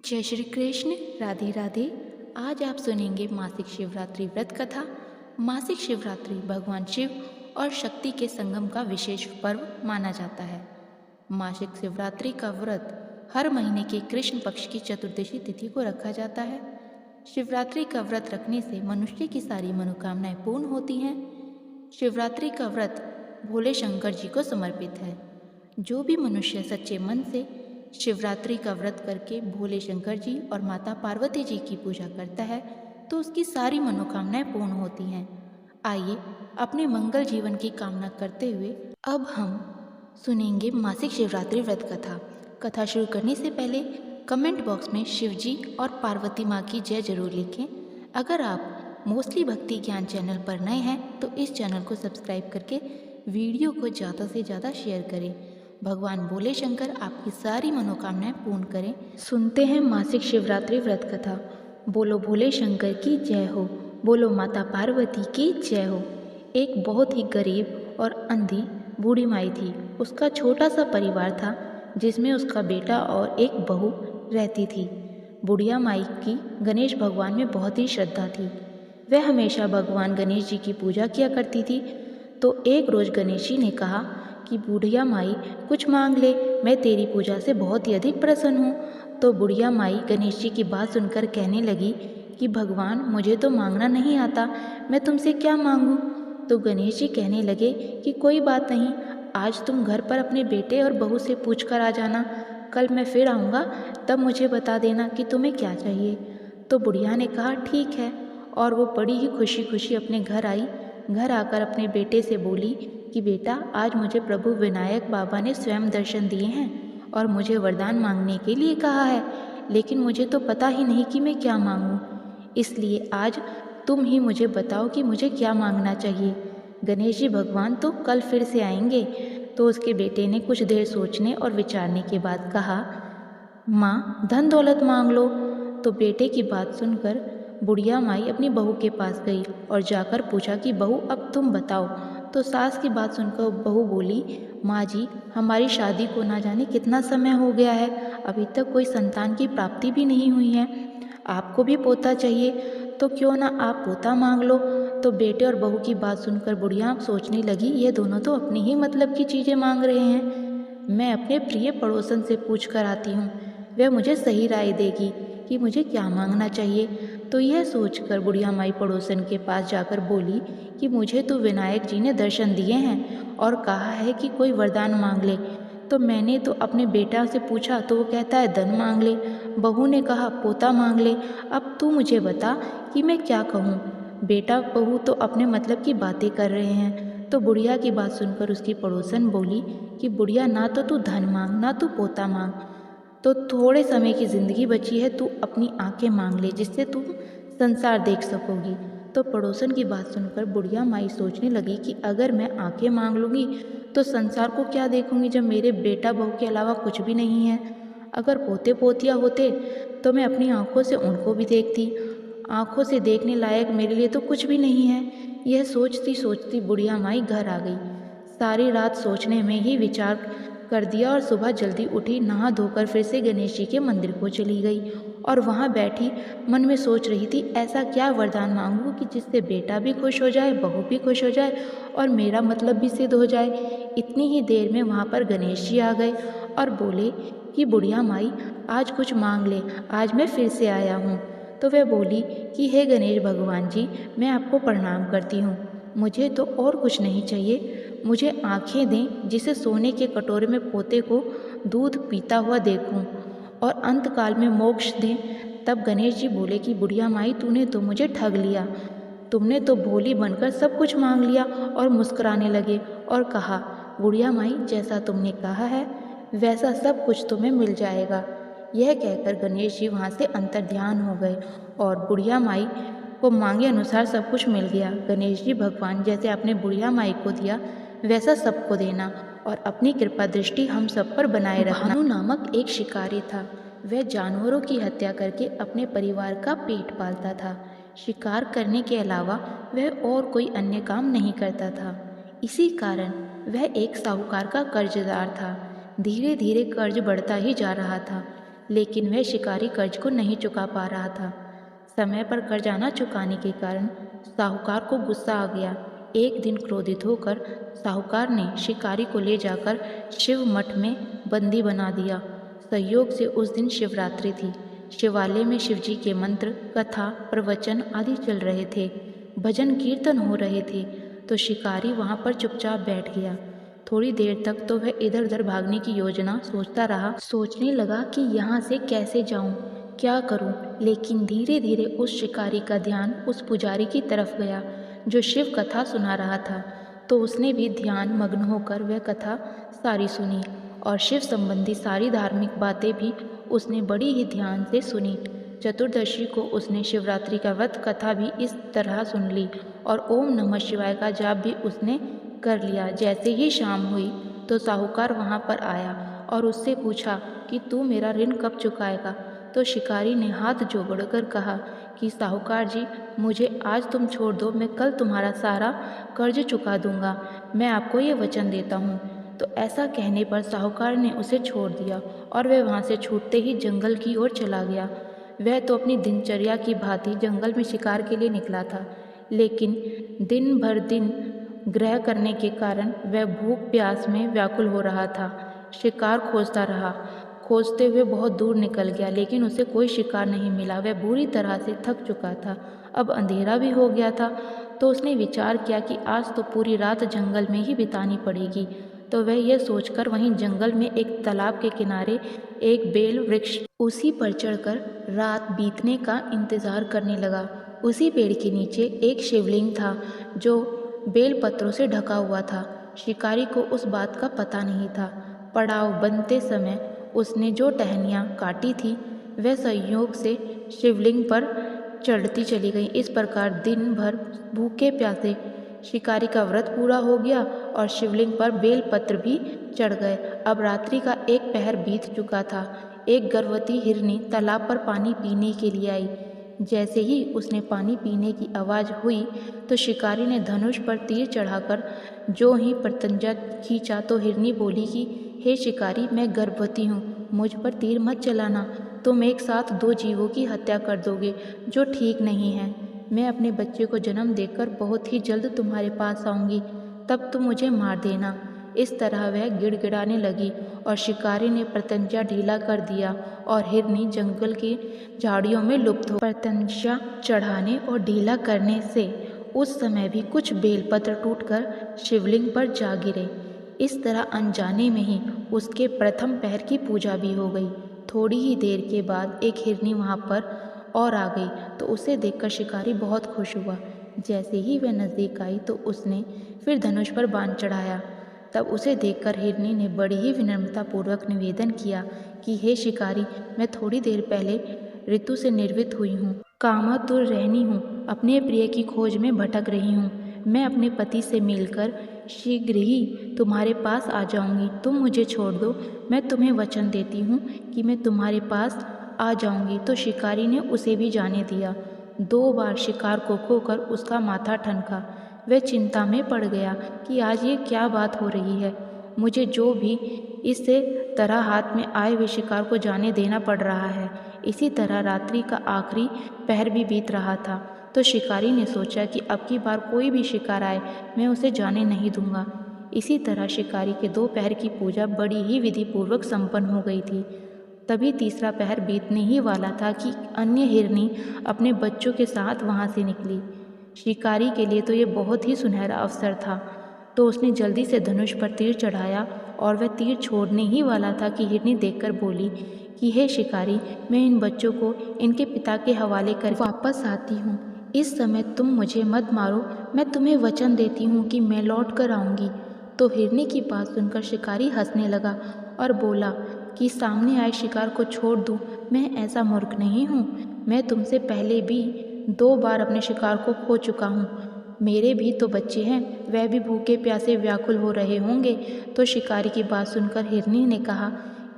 जय श्री कृष्ण। राधे राधे। आज आप सुनेंगे मासिक शिवरात्रि व्रत कथा। मासिक शिवरात्रि भगवान शिव और शक्ति के संगम का विशेष पर्व माना जाता है। मासिक शिवरात्रि का व्रत हर महीने के कृष्ण पक्ष की चतुर्दशी तिथि को रखा जाता है। शिवरात्रि का व्रत रखने से मनुष्य की सारी मनोकामनाएं पूर्ण होती हैं। शिवरात्रि का व्रत भोले शंकर जी को समर्पित है। जो भी मनुष्य सच्चे मन से शिवरात्रि का व्रत करके भोले शंकर जी और माता पार्वती जी की पूजा करता है तो उसकी सारी मनोकामनाएं पूर्ण होती हैं। आइए अपने मंगल जीवन की कामना करते हुए अब हम सुनेंगे मासिक शिवरात्रि व्रत कथा। कथा शुरू करने से पहले कमेंट बॉक्स में शिव जी और पार्वती माँ की जय जरूर लिखें। अगर आप मोस्टली भक्ति ज्ञान चैनल पर नए हैं तो इस चैनल को सब्सक्राइब करके वीडियो को ज़्यादा से ज़्यादा शेयर करें। भगवान भोले शंकर आपकी सारी मनोकामनाएं पूर्ण करें। सुनते हैं मासिक शिवरात्रि व्रत कथा। बोलो भोले शंकर की जय हो, बोलो माता पार्वती की जय हो। एक बहुत ही गरीब और अंधी बूढ़ी माई थी। उसका छोटा सा परिवार था जिसमें उसका बेटा और एक बहू रहती थी। बुढ़िया माई की गणेश भगवान में बहुत ही श्रद्धा थी। वह हमेशा भगवान गणेश जी की पूजा किया करती थी। तो एक रोज़ गणेश जी ने कहा कि बुढ़िया माई कुछ मांग ले, मैं तेरी पूजा से बहुत ही अधिक प्रसन्न हूँ। तो बुढ़िया माई गणेश जी की बात सुनकर कहने लगी कि भगवान मुझे तो मांगना नहीं आता, मैं तुमसे क्या मांगूँ। तो गणेश जी कहने लगे कि कोई बात नहीं, आज तुम घर पर अपने बेटे और बहू से पूछ कर आ जाना, कल मैं फिर आऊँगा तब मुझे बता देना कि तुम्हें क्या चाहिए। तो बुढ़िया ने कहा ठीक है, और वो बड़ी ही खुशी खुशी अपने घर आई। घर आकर अपने बेटे से बोली कि बेटा आज मुझे प्रभु विनायक बाबा ने स्वयं दर्शन दिए हैं और मुझे वरदान मांगने के लिए कहा है, लेकिन मुझे तो पता ही नहीं कि मैं क्या मांगूं। इसलिए आज तुम ही मुझे बताओ कि मुझे क्या मांगना चाहिए। गणेश जी भगवान तो कल फिर से आएंगे। तो उसके बेटे ने कुछ देर सोचने और विचारने के बाद कहा, माँ धन दौलत मांग लो। तो बेटे की बात सुनकर बुढ़िया माई अपनी बहू के पास गई और जाकर पूछा कि बहू अब तुम बताओ। तो सास की बात सुनकर बहू बोली, माँ जी हमारी शादी को ना जाने कितना समय हो गया है, अभी तक कोई संतान की प्राप्ति भी नहीं हुई है। आपको भी पोता चाहिए तो क्यों ना आप पोता मांग लो। तो बेटे और बहू की बात सुनकर बुढ़िया सोचने लगी, ये दोनों तो अपनी ही मतलब की चीज़ें मांग रहे हैं। मैं अपने प्रिय पड़ोसन से पूछ कर आती हूँ, वह मुझे सही राय देगी कि मुझे क्या मांगना चाहिए। तो यह सोचकर बुढ़िया माई पड़ोसन के पास जाकर बोली कि मुझे तो विनायक जी ने दर्शन दिए हैं और कहा है कि कोई वरदान मांग ले। तो मैंने तो अपने बेटा से पूछा तो वो कहता है धन मांग ले, बहू ने कहा पोता मांग ले। अब तू मुझे बता कि मैं क्या कहूँ। बेटा बहू तो अपने मतलब की बातें कर रहे हैं। तो बुढ़िया की बात सुनकर उसकी पड़ोसन बोली कि बुढ़िया ना तो तू धन मांग ना तू पोता मांग, तो थोड़े समय की ज़िंदगी बची है, तू अपनी आंखें मांग ले जिससे तू संसार देख सकोगी। तो पड़ोसन की बात सुनकर बुढ़िया माई सोचने लगी कि अगर मैं आंखें मांग लूँगी तो संसार को क्या देखूँगी जब मेरे बेटा बहू के अलावा कुछ भी नहीं है। अगर पोते पोतियाँ होते तो मैं अपनी आंखों से उनको भी देखती। आंखों से देखने लायक मेरे लिए तो कुछ भी नहीं है। यह सोचती सोचती बुढ़िया माई घर आ गई। सारी रात सोचने में ही विचार कर दिया और सुबह जल्दी उठी, नहा धोकर फिर से गणेश जी के मंदिर को चली गई और वहाँ बैठी मन में सोच रही थी ऐसा क्या वरदान मांगूं कि जिससे बेटा भी खुश हो जाए, बहू भी खुश हो जाए और मेरा मतलब भी सिद्ध हो जाए। इतनी ही देर में वहाँ पर गणेश जी आ गए और बोले कि बुढ़िया माई आज कुछ मांग ले, आज मैं फिर से आया हूँ। तो वह बोली कि हे गणेश भगवान जी, मैं आपको प्रणाम करती हूँ, मुझे तो और कुछ नहीं चाहिए, मुझे आंखें दें जिसे सोने के कटोरे में पोते को दूध पीता हुआ देखूं और अंतकाल में मोक्ष दें। तब गणेश जी बोले कि बुढ़िया माई तूने तो मुझे ठग लिया, तुमने तो भोली बनकर सब कुछ मांग लिया। और मुस्कुराने लगे और कहा, बुढ़िया माई जैसा तुमने कहा है वैसा सब कुछ तुम्हें मिल जाएगा। यह कहकर गणेश जी वहाँ से अंतर्ध्यान हो गए और बुढ़िया माई को मांगे अनुसार सब कुछ मिल गया। गणेश जी भगवान जैसे आपने बुढ़िया माई को दिया वैसा सबको देना और अपनी कृपा दृष्टि हम सब पर बनाए रखना। भानु नामक एक शिकारी था। वह जानवरों की हत्या करके अपने परिवार का पेट पालता था। शिकार करने के अलावा वह और कोई अन्य काम नहीं करता था। इसी कारण वह एक साहूकार का कर्जदार था। धीरे धीरे कर्ज बढ़ता ही जा रहा था, लेकिन वह शिकारी कर्ज को नहीं चुका पा रहा था। समय पर कर्जा न चुकाने के कारण साहूकार को गुस्सा आ गया। एक दिन क्रोधित होकर साहूकार ने शिकारी को ले जाकर शिव मठ में बंदी बना दिया। संयोग से उस दिन शिवरात्रि थी। शिवालय में शिवजी के मंत्र, कथा, प्रवचन आदि चल रहे थे। भजन कीर्तन हो रहे थे। तो शिकारी वहाँ पर चुपचाप बैठ गया। थोड़ी देर तक तो वह इधर उधर भागने की योजना सोचता रहा। सोचने लगा कि यहाँ से कैसे जाऊँ, क्या करूँ। लेकिन धीरे धीरे उस शिकारी का ध्यान उस पुजारी की तरफ गया जो शिव कथा सुना रहा था। तो उसने भी ध्यान मग्न होकर वह कथा सारी सुनी और शिव संबंधी सारी धार्मिक बातें भी उसने बड़ी ही ध्यान से सुनी। चतुर्दशी को उसने शिवरात्रि का व्रत कथा भी इस तरह सुन ली और ओम नमः शिवाय का जाप भी उसने कर लिया। जैसे ही शाम हुई तो साहूकार वहाँ पर आया और उससे पूछा कि तू मेरा ऋण कब चुकाएगा। तो शिकारी ने हाथ जोड़कर कहा कि साहूकार जी, मुझे आज तुम छोड़ दो, मैं कल तुम्हारा सारा कर्ज चुका दूंगा, मैं आपको ये वचन देता हूँ। तो ऐसा कहने पर साहूकार ने उसे छोड़ दिया और वह वहाँ से छूटते ही जंगल की ओर चला गया। वह तो अपनी दिनचर्या की भांति जंगल में शिकार के लिए निकला था, लेकिन दिन भर दिन ग्रह करने के कारण वह भूख प्यास में व्याकुल हो रहा था। शिकार खोजता रहा, खोजते हुए बहुत दूर निकल गया, लेकिन उसे कोई शिकार नहीं मिला। वह बुरी तरह से थक चुका था। अब अंधेरा भी हो गया था, तो उसने विचार किया कि आज तो पूरी रात जंगल में ही बितानी पड़ेगी। तो वह यह सोचकर वहीं जंगल में एक तालाब के किनारे एक बेल वृक्ष, उसी पर चढ़कर रात बीतने का इंतजार करने लगा। उसी पेड़ के नीचे एक शिवलिंग था जो बेल पत्रों से ढका हुआ था। शिकारी को उस बात का पता नहीं था। पड़ाव बनते समय उसने जो टहनियाँ काटी थी वह संयोग से शिवलिंग पर चढ़ती चली गई। इस प्रकार दिन भर भूखे प्यासे शिकारी का व्रत पूरा हो गया और शिवलिंग पर बेल पत्र भी चढ़ गए। अब रात्रि का एक पहर बीत चुका था। एक गर्भवती हिरनी तालाब पर पानी पीने के लिए आई। जैसे ही उसने पानी पीने की आवाज़ हुई तो शिकारी ने धनुष पर तीर चढ़ाकर जो ही प्रत्यंचा खींचा तो हिरनी बोली कि हे शिकारी, मैं गर्भवती हूँ, मुझ पर तीर मत चलाना। तुम एक साथ दो जीवों की हत्या कर दोगे, जो ठीक नहीं है। मैं अपने बच्चे को जन्म देकर बहुत ही जल्द तुम्हारे पास आऊँगी, तब तुम मुझे मार देना। इस तरह वह गिड़गिड़ाने लगी और शिकारी ने प्रत्यंचा ढीला कर दिया और हिरनी जंगल की झाड़ियों में लुप्त हो। प्रत्यंचा चढ़ाने और ढीला करने से उस समय भी कुछ बेलपत्र टूटकर शिवलिंग पर जा गिरे। इस तरह अनजाने में ही उसके प्रथम पहर की पूजा भी हो गई। थोड़ी ही देर के बाद एक हिरनी वहाँ पर और आ गई, तो उसे देखकर शिकारी बहुत खुश हुआ। जैसे ही वह नज़दीक आई तो उसने फिर धनुष पर बाण चढ़ाया। तब उसे देखकर हिरनी ने बड़ी ही विनम्रतापूर्वक निवेदन किया कि हे शिकारी, मैं थोड़ी देर पहले ऋतु से निर्वित हुई हूँ, कामातुर रहनी हूँ, अपने प्रिय की खोज में भटक रही हूँ। मैं अपने पति से मिलकर शीघ्र ही तुम्हारे पास आ जाऊँगी। तुम मुझे छोड़ दो, मैं तुम्हें वचन देती हूँ कि मैं तुम्हारे पास आ जाऊँगी। तो शिकारी ने उसे भी जाने दिया। 2 बार शिकार को खोकर उसका माथा ठनका। वह चिंता में पड़ गया कि आज ये क्या बात हो रही है। मुझे जो भी इससे तरह हाथ में आए हुए शिकार को जाने देना पड़ रहा है। इसी तरह रात्रि का आखिरी पहर भी बीत रहा था। तो शिकारी ने सोचा कि अब की बार कोई भी शिकार आए मैं उसे जाने नहीं दूंगा। इसी तरह शिकारी के 2 पहर की पूजा बड़ी ही विधिपूर्वक संपन्न हो गई थी। तभी तीसरा पहर बीतने ही वाला था कि अन्य हिरनी अपने बच्चों के साथ वहाँ से निकली। शिकारी के लिए तो ये बहुत ही सुनहरा अवसर था। तो उसने जल्दी से धनुष पर तीर चढ़ाया और वह तीर छोड़ने ही वाला था कि हिरनी देखकर बोली कि हे शिकारी, मैं इन बच्चों को इनके पिता के हवाले कर वापस आती हूँ। इस समय तुम मुझे मत मारो, मैं तुम्हें वचन देती हूँ कि मैं लौट कर आऊँगी। तो हिरनी की बात सुनकर शिकारी हंसने लगा और बोला कि सामने आए शिकार को छोड़ दूँ, मैं ऐसा मूर्ख नहीं हूँ। मैं तुमसे पहले भी 2 बार अपने शिकार को खो चुका हूँ। मेरे भी तो बच्चे हैं, वह भी भूखे प्यासे व्याकुल हो रहे होंगे। तो शिकारी की बात सुनकर हिरनी ने कहा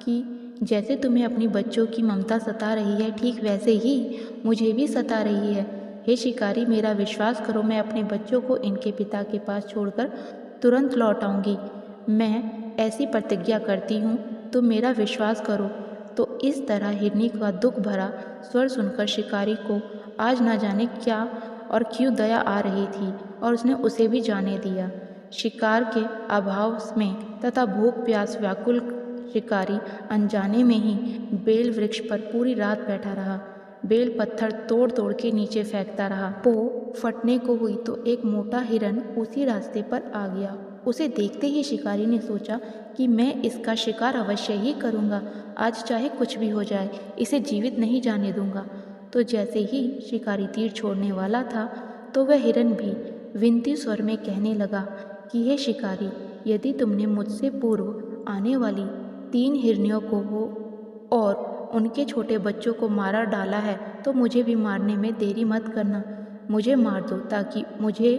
कि जैसे तुम्हें अपनी बच्चों की ममता सता रही है, ठीक वैसे ही मुझे भी सता रही है। हे शिकारी, मेरा विश्वास करो, मैं अपने बच्चों को इनके पिता के पास छोड़कर तुरंत लौट आऊँगी। मैं ऐसी प्रतिज्ञा करती हूँ, तुम मेरा विश्वास करो। तो इस तरह हिरनी का दुख भरा स्वर सुनकर शिकारी को आज ना जाने क्या और क्यों दया आ रही थी और उसने उसे भी जाने दिया। शिकार के अभाव में तथा भूख प्यास व्याकुल शिकारी अनजाने में ही बेल वृक्ष पर पूरी रात बैठा रहा। बेल पत्थर तोड़ तोड़ के नीचे फेंकता रहा। पो फटने को हुई तो एक मोटा हिरन उसी रास्ते पर आ गया। उसे देखते ही शिकारी ने सोचा कि मैं इसका शिकार अवश्य ही करूँगा, आज चाहे कुछ भी हो जाए, इसे जीवित नहीं जाने दूंगा। तो जैसे ही शिकारी तीर छोड़ने वाला था तो वह हिरन भी विनती स्वर में कहने लगा कि हे शिकारी, यदि तुमने मुझसे पूर्व आने वाली 3 हिरनियों को हो और उनके छोटे बच्चों को मारा डाला है तो मुझे भी मारने में देरी मत करना। मुझे मार दो ताकि मुझे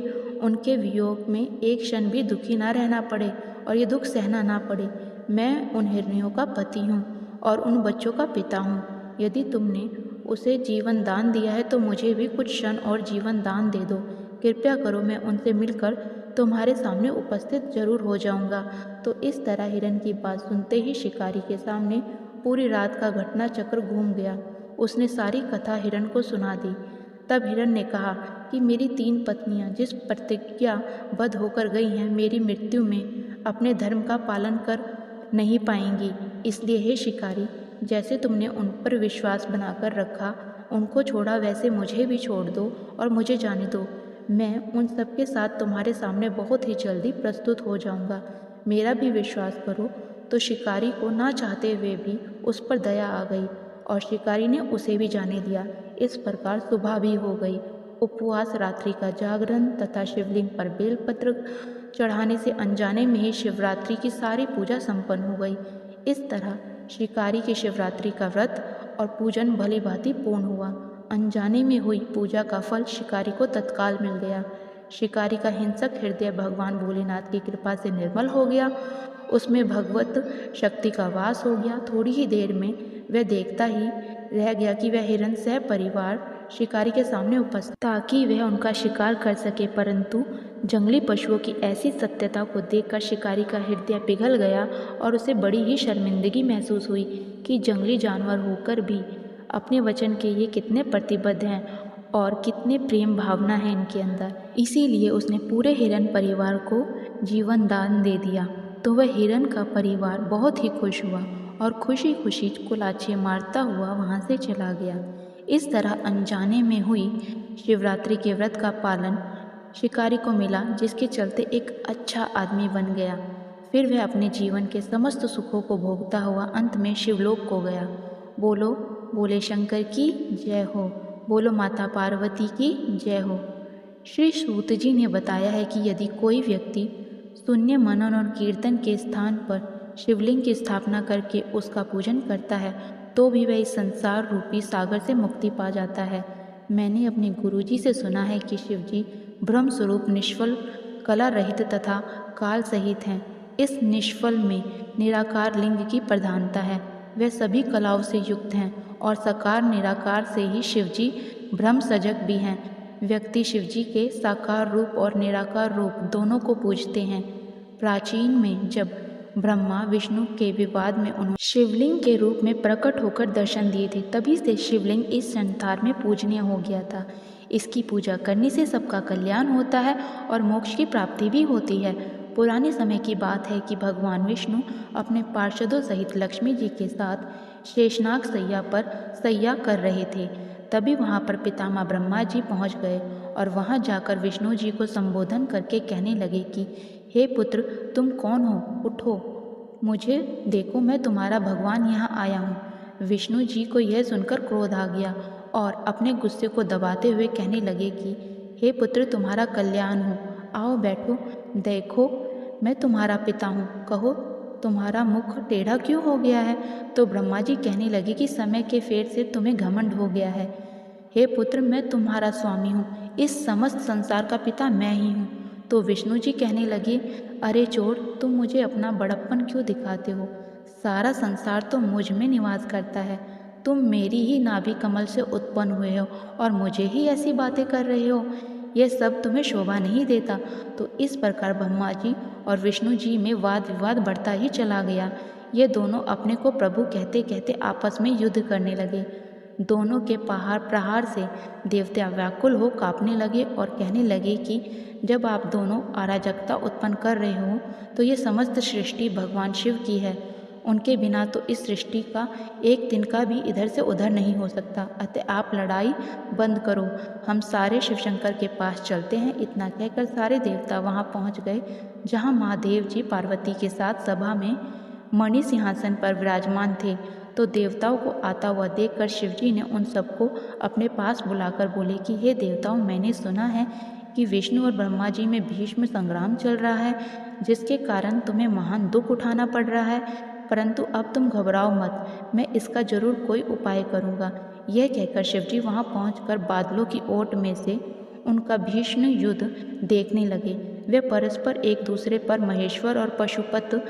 उनके वियोग में एक क्षण भी दुखी ना रहना पड़े और ये दुख सहना ना पड़े। मैं उन हिरनियों का पति हूँ और उन बच्चों का पिता हूँ। यदि तुमने उसे जीवन दान दिया है तो मुझे भी कुछ क्षण और जीवन दान दे दो। कृपया करो, मैं उनसे मिलकर तुम्हारे सामने उपस्थित जरूर हो जाऊंगा। तो इस तरह हिरन की बात सुनते ही शिकारी के सामने पूरी रात का घटना चक्र घूम गया। उसने सारी कथा हिरन को सुना दी। तब हिरन ने कहा कि मेरी 3 पत्नियां जिस प्रतिज्ञाबद्ध होकर गई हैं, मेरी मृत्यु में अपने धर्म का पालन कर नहीं पाएंगी। इसलिए हे शिकारी, जैसे तुमने उन पर विश्वास बनाकर रखा, उनको छोड़ा, वैसे मुझे भी छोड़ दो और मुझे जाने दो। मैं उन सबके साथ तुम्हारे सामने बहुत ही जल्दी प्रस्तुत हो जाऊंगा। मेरा भी विश्वास करो। तो शिकारी को ना चाहते हुए भी उस पर दया आ गई और शिकारी ने उसे भी जाने दिया। इस प्रकार सुबह भी हो गई। उपवास, रात्रि का जागरण तथा शिवलिंग पर बेलपत्र चढ़ाने से अनजाने में ही शिवरात्रि की सारी पूजा संपन्न हो गई। इस तरह शिकारी की शिवरात्रि का व्रत और पूजन भली भांति पूर्ण हुआ। अनजाने में हुई पूजा का फल शिकारी को तत्काल मिल गया। शिकारी का हिंसक हृदय भगवान भोलेनाथ की कृपा से निर्मल हो गया। उसमें भगवत शक्ति का वास हो गया। थोड़ी ही देर में वह देखता ही रह गया कि वह हिरन सह परिवार शिकारी के सामने उपस्थित ताकि वह उनका शिकार कर सके, परंतु जंगली पशुओं की ऐसी सत्यता को देखकर शिकारी का हृदय पिघल गया और उसे बड़ी ही शर्मिंदगी महसूस हुई कि जंगली जानवर होकर भी अपने वचन के ये कितने प्रतिबद्ध हैं और कितने प्रेम भावना है इनके अंदर। इसीलिए उसने पूरे हिरन परिवार को जीवन दान दे दिया। तो वह हिरन का परिवार बहुत ही खुश हुआ और खुशी खुशी कुलाचे मारता हुआ वहाँ से चला गया। इस तरह अनजाने में हुई शिवरात्रि के व्रत का पालन शिकारी को मिला, जिसके चलते एक अच्छा आदमी बन गया। फिर वह अपने जीवन के समस्त सुखों को भोगता हुआ अंत में शिवलोक को गया। बोलो बोले शंकर की जय हो, बोलो माता पार्वती की जय हो। श्री सूत जी ने बताया है कि यदि कोई व्यक्ति शून्य मनन और कीर्तन के स्थान पर शिवलिंग की स्थापना करके उसका पूजन करता है तो भी वह इस संसार रूपी सागर से मुक्ति पा जाता है। मैंने अपने गुरुजी से सुना है कि शिवजी ब्रह्म स्वरूप निष्फल, कला रहित तथा काल सहित हैं। इस निष्फल में निराकार लिंग की प्रधानता है। वे सभी कलाओं से युक्त हैं और साकार निराकार से ही शिवजी ब्रह्म सजग भी हैं। व्यक्ति शिवजी के साकार रूप और निराकार रूप दोनों को पूजते हैं। प्राचीन में जब ब्रह्मा विष्णु के विवाद में उन्होंने शिवलिंग के रूप में प्रकट होकर दर्शन दिए थे, तभी से शिवलिंग इस संसार में पूजनीय हो गया था। इसकी पूजा करने से सबका कल्याण होता है और मोक्ष की प्राप्ति भी होती है। पुराने समय की बात है कि भगवान विष्णु अपने पार्षदों सहित लक्ष्मी जी के साथ शेषनाग सैया पर सैया कर रहे थे। तभी वहाँ पर पितामह ब्रह्मा जी पहुँच गए और वहाँ जाकर विष्णु जी को संबोधन करके कहने लगे कि हे पुत्र, तुम कौन हो? उठो, मुझे देखो, मैं तुम्हारा भगवान यहाँ आया हूँ। विष्णु जी को यह सुनकर क्रोध आ गया और अपने गुस्से को दबाते हुए कहने लगे कि हे पुत्र, तुम्हारा कल्याण हो, आओ बैठो, देखो मैं तुम्हारा पिता हूँ, कहो तुम्हारा मुख टेढ़ा क्यों हो गया है? तो ब्रह्मा जी कहने लगे कि समय के फेर से तुम्हें घमंड हो गया है। हे पुत्र, मैं तुम्हारा स्वामी हूँ, इस समस्त संसार का पिता मैं ही हूँ। तो विष्णु जी कहने लगे, अरे चोर, तुम मुझे अपना बड़प्पन क्यों दिखाते हो? सारा संसार तो मुझ में निवास करता है। तुम मेरी ही नाभि कमल से उत्पन्न हुए हो और मुझे ही ऐसी बातें कर रहे हो। यह सब तुम्हें शोभा नहीं देता। तो इस प्रकार ब्रह्मा जी और विष्णु जी में वाद विवाद बढ़ता ही चला गया। ये दोनों अपने को प्रभु कहते कहते आपस में युद्ध करने लगे। दोनों के प्रहार से देवता व्याकुल हो कांपने लगे और कहने लगे कि जब आप दोनों अराजकता उत्पन्न कर रहे हो तो ये समस्त सृष्टि भगवान शिव की है। उनके बिना तो इस सृष्टि का एक तिनका भी इधर से उधर नहीं हो सकता। अतः आप लड़ाई बंद करो, हम सारे शिवशंकर के पास चलते हैं। इतना कहकर सारे देवता वहां पहुंच गए जहां महादेव जी पार्वती के साथ सभा में मणि सिंहासन पर विराजमान थे। तो देवताओं को आता हुआ देखकर शिवजी ने उन सबको अपने पास बुलाकर बोले कि हे देवताओं, मैंने सुना है कि विष्णु और ब्रह्मा जी में भीष्म संग्राम चल रहा है, जिसके कारण तुम्हें महान दुख उठाना पड़ रहा है। परंतु अब तुम घबराओ मत, मैं इसका जरूर कोई उपाय करूँगा। यह कहकर शिवजी वहाँ पहुँचकर बादलों की ओट में से उनका भीषण युद्ध देखने लगे। वे परस्पर एक दूसरे पर महेश्वर और पशुपत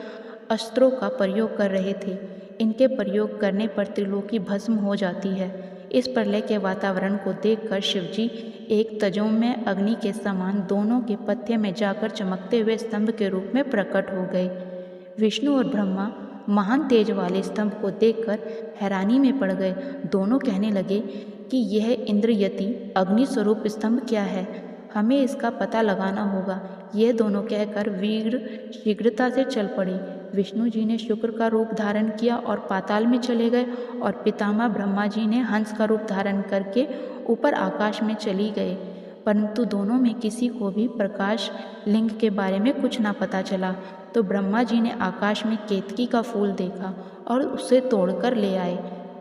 अस्त्रों का प्रयोग कर रहे थे। इनके प्रयोग करने पर त्रिलोकी भस्म हो जाती है। इस प्रलय के वातावरण को देखकर शिवजी एक तजोमय अग्नि के समान दोनों के पथ्य में जाकर चमकते हुए स्तंभ के रूप में प्रकट हो गए। विष्णु और ब्रह्मा महान तेज वाले स्तंभ को देखकर हैरानी में पड़ गए। दोनों कहने लगे कि यह इंद्रयति अग्नि स्वरूप स्तंभ क्या है, हमें इसका पता लगाना होगा। यह दोनों कहकर वीर शीघ्रता से चल पड़े। विष्णु जी ने शुक्र का रूप धारण किया और पाताल में चले गए और पितामह ब्रह्मा जी ने हंस का रूप धारण करके ऊपर आकाश में चली गए। परंतु दोनों में किसी को भी प्रकाश लिंग के बारे में कुछ ना पता चला। तो ब्रह्मा जी ने आकाश में केतकी का फूल देखा और उसे तोड़कर ले आए।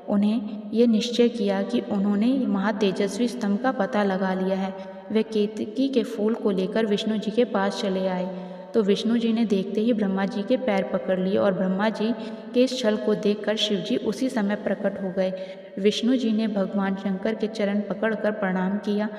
उन्हें ये निश्चय किया कि उन्होंने महातेजस्वी स्तंभ का पता लगा लिया है। वे केतकी के फूल को लेकर विष्णु जी के पास चले आए। तो विष्णु जी ने देखते ही ब्रह्मा जी के पैर पकड़ लिए और ब्रह्मा जी के इस छल को देखकर शिव जी उसी समय प्रकट हो गए। विष्णु जी ने भगवान शंकर के चरण पकड़कर प्रणाम किया।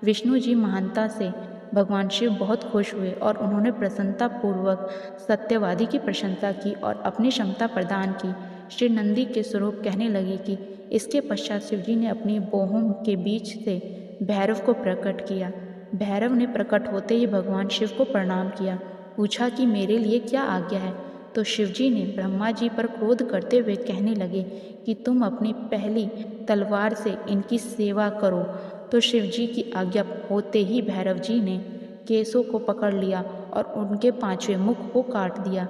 विष्णु जी महानता से भगवान शिव बहुत खुश हुए और उन्होंने प्रसन्नता पूर्वक सत्यवादी की प्रशंसा की और अपनी क्षमता प्रदान की। श्री नंदी के स्वरूप कहने लगे कि इसके पश्चात शिव जी ने अपनी बाहों के बीच से भैरव को प्रकट किया। भैरव ने प्रकट होते ही भगवान शिव को प्रणाम किया, पूछा कि मेरे लिए क्या आज्ञा है। तो शिवजी ने ब्रह्मा जी पर क्रोध करते हुए कहने लगे कि तुम अपनी पहली तलवार से इनकी सेवा करो। तो शिवजी की आज्ञा होते ही भैरव जी ने केसों को पकड़ लिया और उनके पांचवें मुख को काट दिया,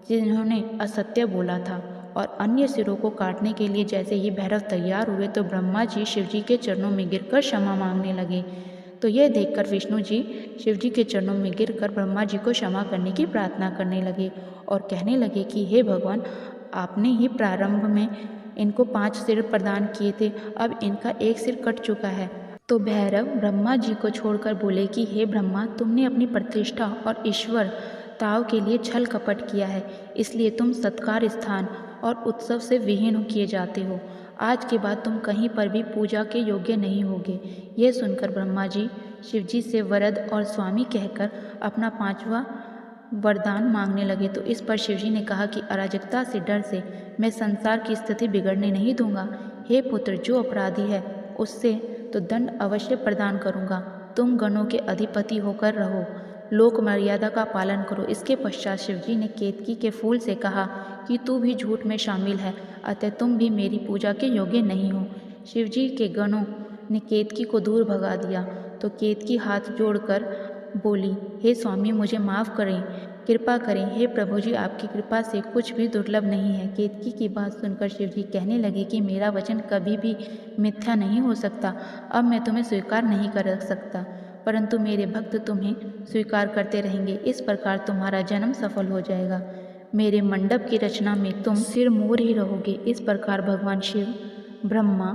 जिन्होंने असत्य बोला था। और अन्य सिरों को काटने के लिए जैसे ही भैरव तैयार हुए तो ब्रह्मा जी शिवजी के चरणों में गिरकर क्षमा मांगने लगे। तो यह देखकर विष्णु जी शिवजी के चरणों में गिरकर ब्रह्मा जी को क्षमा करने की प्रार्थना करने लगे और कहने लगे कि हे भगवान, आपने ही प्रारंभ में इनको 5 सिर प्रदान किए थे, अब इनका एक सिर कट चुका है। तो भैरव ब्रह्मा जी को छोड़कर बोले कि हे ब्रह्मा, तुमने अपनी प्रतिष्ठा और ईश्वर ताव के लिए छल कपट किया है, इसलिए तुम सत्कार स्थान और उत्सव से विहीन किए जाते हो। आज के बाद तुम कहीं पर भी पूजा के योग्य नहीं होगे। यह सुनकर ब्रह्मा जी शिवजी से वरद और स्वामी कहकर अपना 5वां वरदान मांगने लगे। तो इस पर शिवजी ने कहा कि अराजकता से डर से मैं संसार की स्थिति बिगड़ने नहीं दूंगा। हे पुत्र, जो अपराधी है उससे तो दंड अवश्य प्रदान करूंगा। तुम गणों के अधिपति होकर रहो, लोक मर्यादा का पालन करो। इसके पश्चात शिवजी ने केतकी के फूल से कहा कि तू भी झूठ में शामिल है, अतः तुम भी मेरी पूजा के योग्य नहीं हो। शिवजी के गणों ने केतकी को दूर भगा दिया। तो केतकी हाथ जोड़कर बोली, हे स्वामी, मुझे माफ़ करें, कृपा करें। हे प्रभु जी, आपकी कृपा से कुछ भी दुर्लभ नहीं है। केतकी की बात सुनकर शिवजी कहने लगे कि मेरा वचन कभी भी मिथ्या नहीं हो सकता। अब मैं तुम्हें स्वीकार नहीं कर सकता, परंतु मेरे भक्त तुम्हें स्वीकार करते रहेंगे। इस प्रकार तुम्हारा जन्म सफल हो जाएगा। मेरे मंडप की रचना में तुम सिर मोर ही रहोगे। इस प्रकार भगवान शिव ब्रह्मा,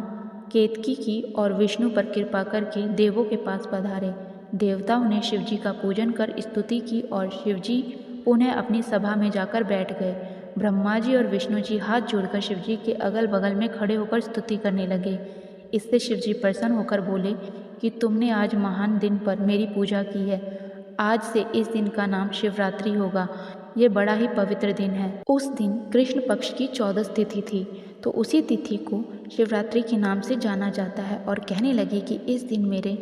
केतकी की और विष्णु पर कृपा करके देवों के पास पधारे। देवताओं ने शिवजी का पूजन कर स्तुति की और शिवजी पुनः अपनी सभा में जाकर बैठ गए। ब्रह्मा जी और विष्णु जी हाथ जोड़कर शिवजी के अगल बगल में खड़े होकर स्तुति करने लगे। इससे शिवजी प्रसन्न होकर बोले कि तुमने आज महान दिन पर मेरी पूजा की है। आज से इस दिन का नाम शिवरात्रि होगा। ये बड़ा ही पवित्र दिन है। उस दिन कृष्ण पक्ष की 14 तिथि थी, तो उसी तिथि को शिवरात्रि के नाम से जाना जाता है। और कहने लगे कि इस दिन मेरे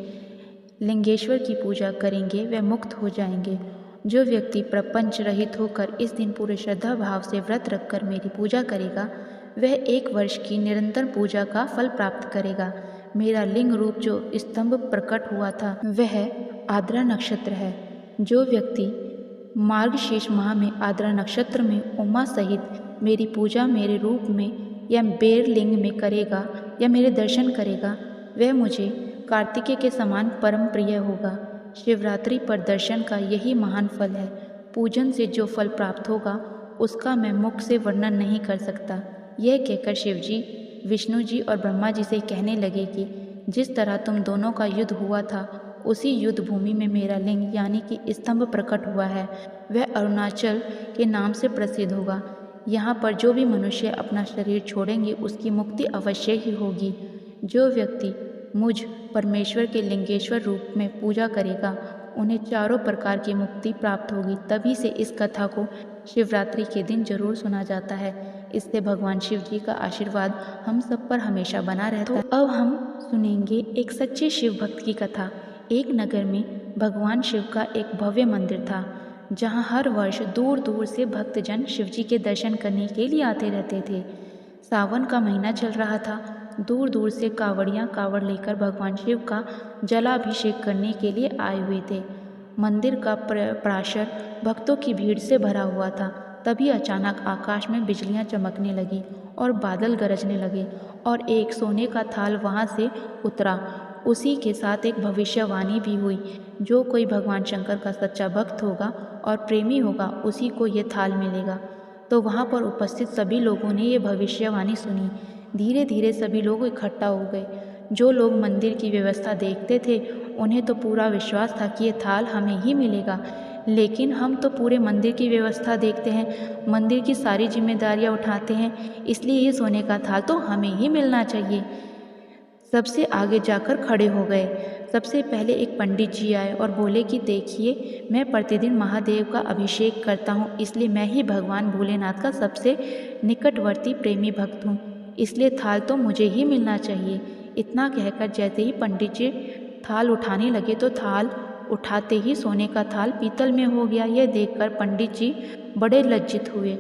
लिंगेश्वर की पूजा करेंगे वे मुक्त हो जाएंगे। जो व्यक्ति प्रपंच रहित होकर इस दिन पूरे श्रद्धा भाव से व्रत रखकर मेरी पूजा करेगा वह 1 वर्ष की निरंतर पूजा का फल प्राप्त करेगा। मेरा लिंग रूप जो स्तंभ प्रकट हुआ था वह आद्रा नक्षत्र है। जो व्यक्ति मार्गशीर्ष माह में आद्रा नक्षत्र में उमा सहित मेरी पूजा मेरे रूप में या बेर लिंग में करेगा या मेरे दर्शन करेगा वह मुझे कार्तिकेय के समान परम प्रिय होगा। शिवरात्रि पर दर्शन का यही महान फल है। पूजन से जो फल प्राप्त होगा उसका मैं मुख से वर्णन नहीं कर सकता। यह कहकर शिव जी विष्णु जी और ब्रह्मा जी से कहने लगे कि जिस तरह तुम दोनों का युद्ध हुआ था उसी युद्ध भूमि में मेरा लिंग यानी कि स्तंभ प्रकट हुआ है। वह अरुणाचल के नाम से प्रसिद्ध होगा। यहाँ पर जो भी मनुष्य अपना शरीर छोड़ेंगे उसकी मुक्ति अवश्य ही होगी। जो व्यक्ति मुझ परमेश्वर के लिंगेश्वर रूप में पूजा करेगा उन्हें चारों प्रकार की मुक्ति प्राप्त होगी। तभी से इस कथा को शिवरात्रि के दिन जरूर सुना जाता है। इससे भगवान शिव जी का आशीर्वाद हम सब पर हमेशा बना रहता है। तो अब हम सुनेंगे एक सच्चे शिव भक्त की कथा। एक नगर में भगवान शिव का एक भव्य मंदिर था जहाँ हर वर्ष दूर दूर से भक्तजन शिव जी के दर्शन करने के लिए आते रहते थे। सावन का महीना चल रहा था। दूर दूर से कांवड़ियाँ कांवड़ लेकर भगवान शिव का जलाभिषेक करने के लिए आए हुए थे। मंदिर का प्राशर भक्तों की भीड़ से भरा हुआ था। तभी अचानक आकाश में बिजलियां चमकने लगी और बादल गरजने लगे और एक सोने का थाल वहां से उतरा। उसी के साथ एक भविष्यवाणी भी हुई, जो कोई भगवान शंकर का सच्चा भक्त होगा और प्रेमी होगा उसी को ये थाल मिलेगा। तो वहाँ पर उपस्थित सभी लोगों ने ये भविष्यवाणी सुनी। धीरे धीरे सभी लोग इकट्ठा हो गए। जो लोग मंदिर की व्यवस्था देखते थे उन्हें तो पूरा विश्वास था कि ये थाल हमें ही मिलेगा, लेकिन हम तो पूरे मंदिर की व्यवस्था देखते हैं, मंदिर की सारी जिम्मेदारियां उठाते हैं, इसलिए ये सोने का थाल तो हमें ही मिलना चाहिए। सबसे आगे जाकर खड़े हो गए। सबसे पहले एक पंडित जी आए और बोले कि देखिए, मैं प्रतिदिन महादेव का अभिषेक करता हूँ, इसलिए मैं ही भगवान भोलेनाथ का सबसे निकटवर्ती प्रेमी भक्त हूँ, इसलिए थाल तो मुझे ही मिलना चाहिए। इतना कहकर जैसे ही पंडित जी थाल उठाने लगे तो थाल उठाते ही सोने का थाल पीतल में हो गया। यह देखकर पंडित जी बड़े लज्जित हुए।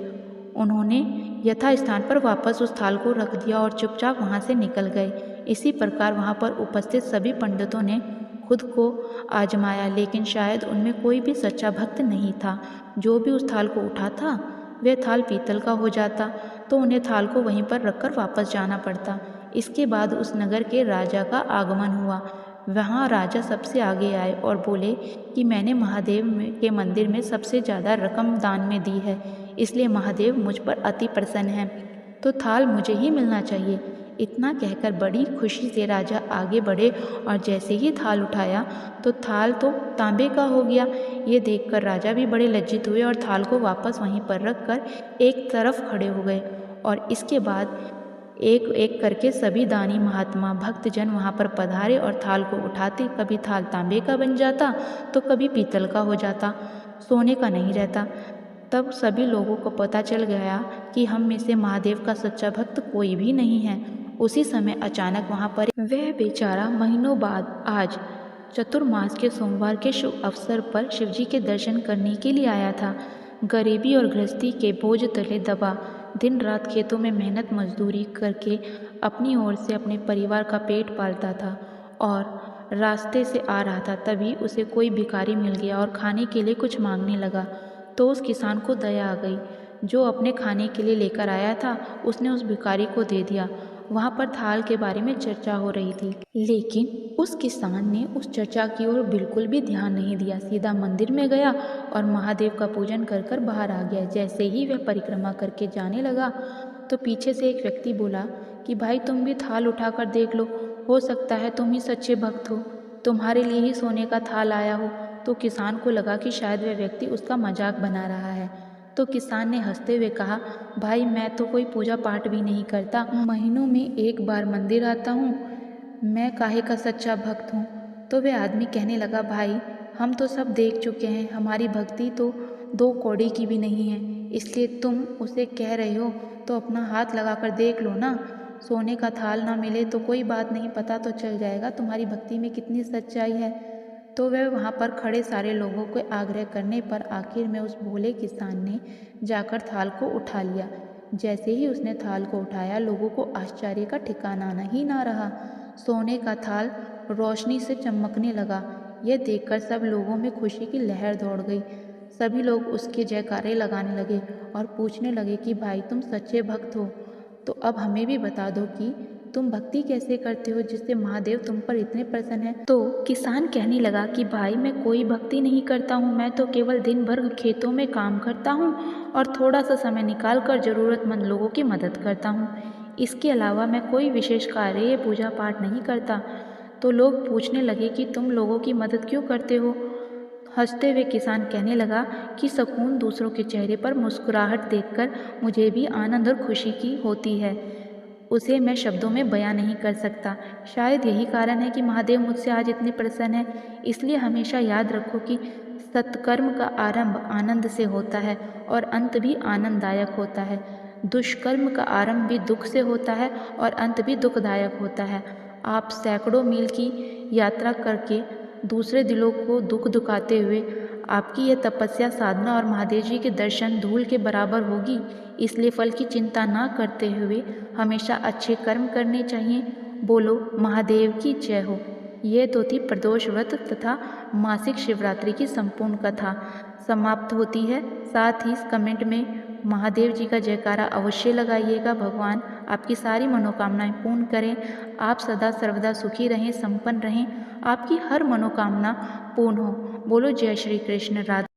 उन्होंने यथास्थान पर वापस उस थाल को रख दिया और चुपचाप वहाँ से निकल गए। इसी प्रकार वहाँ पर उपस्थित सभी पंडितों ने खुद को आजमाया, लेकिन शायद उनमें कोई भी सच्चा भक्त नहीं था। जो भी उस थाल को उठाता वह थाल पीतल का हो जाता, तो उन्हें थाल को वहीं पर रखकर वापस जाना पड़ता। इसके बाद उस नगर के राजा का आगमन हुआ। वहाँ राजा सबसे आगे आए और बोले कि मैंने महादेव के मंदिर में सबसे ज़्यादा रकम दान में दी है, इसलिए महादेव मुझ पर अति प्रसन्न हैं, तो थाल मुझे ही मिलना चाहिए। इतना कहकर बड़ी खुशी से राजा आगे बढ़े और जैसे ही थाल उठाया तो थाल तो तांबे का हो गया। ये देखकर राजा भी बड़े लज्जित हुए और थाल को वापस वहीं पर रखकर एक तरफ खड़े हो गए। और इसके बाद एक एक करके सभी दानी महात्मा भक्तजन वहाँ पर पधारे और थाल को उठाते। कभी थाल तांबे का बन जाता तो कभी पीतल का हो जाता, सोने का नहीं रहता। तब सभी लोगों को पता चल गया कि हम में से महादेव का सच्चा भक्त कोई भी नहीं है। उसी समय अचानक वहाँ पर वह बेचारा महीनों बाद आज चतुर्मास के सोमवार के शुभ अवसर पर शिवजी के दर्शन करने के लिए आया था। गरीबी और गृहस्थी के बोझ तले दबा दिन रात खेतों में मेहनत मजदूरी करके अपनी ओर से अपने परिवार का पेट पालता था और रास्ते से आ रहा था। तभी उसे कोई भिखारी मिल गया और खाने के लिए कुछ मांगने लगा। तो उस किसान को दया आ गई। जो अपने खाने के लिए लेकर आया था उसने उस भिखारी को दे दिया। वहाँ पर थाल के बारे में चर्चा हो रही थी, लेकिन उस किसान ने उस चर्चा की ओर बिल्कुल भी ध्यान नहीं दिया। सीधा मंदिर में गया और महादेव का पूजन कर कर बाहर आ गया। जैसे ही वह परिक्रमा करके जाने लगा तो पीछे से एक व्यक्ति बोला कि भाई, तुम भी थाल उठाकर देख लो, हो सकता है तुम ही सच्चे भक्त हो, तुम्हारे लिए ही सोने का थाल आया हो। तो किसान को लगा कि शायद वह व्यक्ति उसका मजाक बना रहा है। तो किसान ने हंसते हुए कहा, भाई, मैं तो कोई पूजा पाठ भी नहीं करता, महीनों में एक बार मंदिर आता हूँ, मैं काहे का सच्चा भक्त हूँ। तो वह आदमी कहने लगा, भाई, हम तो सब देख चुके हैं, हमारी भक्ति तो 2 कौड़ी की भी नहीं है, इसलिए तुम उसे कह रहे हो तो अपना हाथ लगाकर देख लो ना। सोने का थाल ना मिले तो कोई बात नहीं, पता तो चल जाएगा तुम्हारी भक्ति में कितनी सच्चाई है। तो वह वहाँ पर खड़े सारे लोगों के आग्रह करने पर आखिर में उस भोले किसान ने जाकर थाल को उठा लिया। जैसे ही उसने थाल को उठाया, लोगों को आश्चर्य का ठिकाना ही ना रहा। सोने का थाल रोशनी से चमकने लगा। यह देखकर सब लोगों में खुशी की लहर दौड़ गई। सभी लोग उसके जयकारे लगाने लगे और पूछने लगे कि भाई, तुम सच्चे भक्त हो, तो अब हमें भी बता दो कि तुम भक्ति कैसे करते हो जिससे महादेव तुम पर इतने प्रसन्न हैं। तो किसान कहने लगा कि भाई, मैं कोई भक्ति नहीं करता हूँ, मैं तो केवल दिन भर खेतों में काम करता हूँ और थोड़ा सा समय निकाल कर ज़रूरतमंद लोगों की मदद करता हूँ। इसके अलावा मैं कोई विशेष कार्य या पूजा पाठ नहीं करता। तो लोग पूछने लगे कि तुम लोगों की मदद क्यों करते हो। हंसते हुए किसान कहने लगा कि सुकून दूसरों के चेहरे पर मुस्कुराहट देखकर मुझे भी आनंद और खुशी की होती है। उसे मैं शब्दों में बयां नहीं कर सकता। शायद यही कारण है कि महादेव मुझसे आज इतने प्रसन्न हैं। इसलिए हमेशा याद रखो कि सत्कर्म का आरंभ आनंद से होता है और अंत भी आनंददायक होता है। दुष्कर्म का आरंभ भी दुख से होता है और अंत भी दुखदायक होता है। आप सैकड़ों मील की यात्रा करके दूसरे दिलों को दुख दुखाते हुए आपकी यह तपस्या, साधना और महादेव जी के दर्शन धूल के बराबर होगी। इसलिए फल की चिंता ना करते हुए हमेशा अच्छे कर्म करने चाहिए। बोलो महादेव की जय हो। ये तो थी प्रदोष व्रत तथा मासिक शिवरात्रि की संपूर्ण कथा समाप्त होती है। साथ ही इस कमेंट में महादेव जी का जयकारा अवश्य लगाइएगा। भगवान आपकी सारी मनोकामनाएं पूर्ण करें। आप सदा सर्वदा सुखी रहें, संपन्न रहें, आपकी हर मनोकामना पूर्ण हो। बोलो जय श्री कृष्ण। राधे।